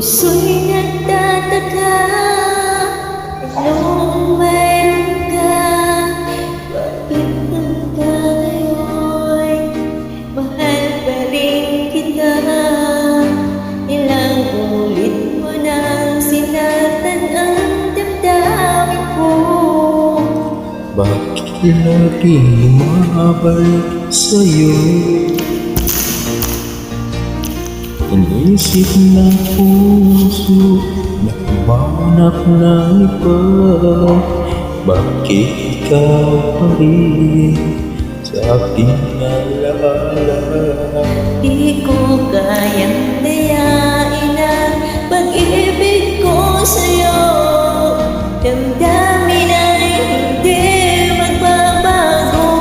Puso'y nagtataka, anong mayroon ka? Bakit hanggang ngayon mahal pa rin kita? Ilang ulit mo nang sinatan ang damdamin ko. Bakit laging bumabalik sa'yo? Inisip ng puso na humanap ng iba. Bakit ikaw pa rin sa aking alaala? Di ko kayang dayain ang pag-ibig ko sa'yo. Damdamin ay hindi magbabago.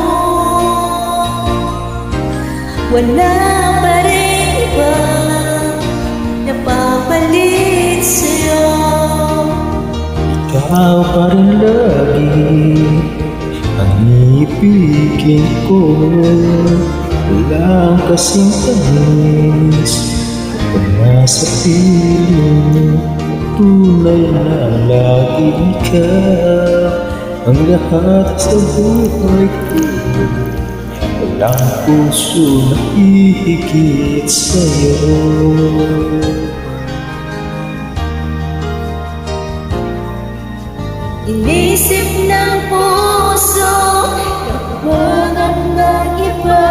Wala pa rin iba napapalit sa'yo. Ikaw pa rin lagi ang ibigin ko. Walang kasing tamis kapag nasa piling. Tunay na lagi ka ang lahat sa buhay ko. Walang puso na hihigit sa'yo. Inisip ng puso na humanap ng iba.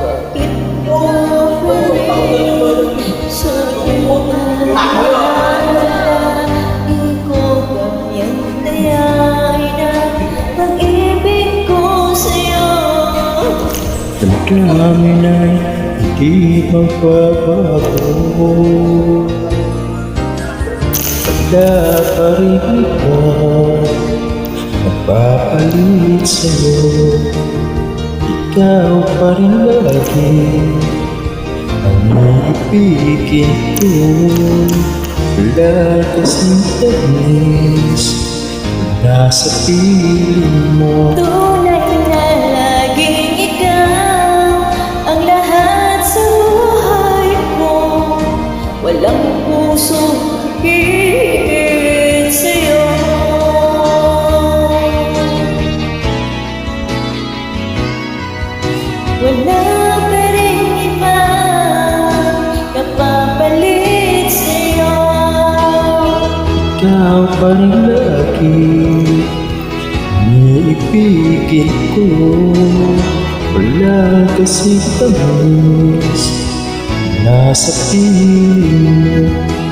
Bakit ka pa rin sa iyong alaala? Di ko kayang dayain ang pag-ibig ko sa'yo. Damdamin ay hindi magbabago. Wala pa rin iba napapalit sa'yo. Ikaw pa rin lagi ang ibigin ko. Wala kasing tamis nasa piling mo. Tunay na laging ikaw ang lahat sa buhay ko. Walang puso higit sa'yo. Wala pa rin iba napapalit sa'yo. Ikaw pa rin lagi niibigin ko. Wala kasing tamis nasa piling mo.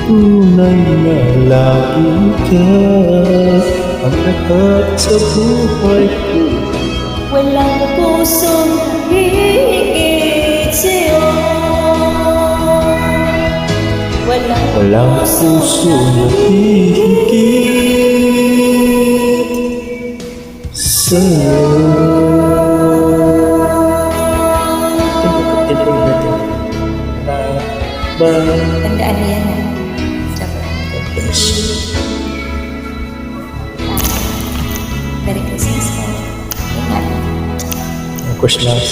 Tunay na lagi ka ang lahat sa buhay ko. Walang pusong hihigit sa'yo. Walang puso na hihigit sa'yo. Bye. Tandaan mo yan, ha? Yes. Merry Christmas po. Ingat. Christmas.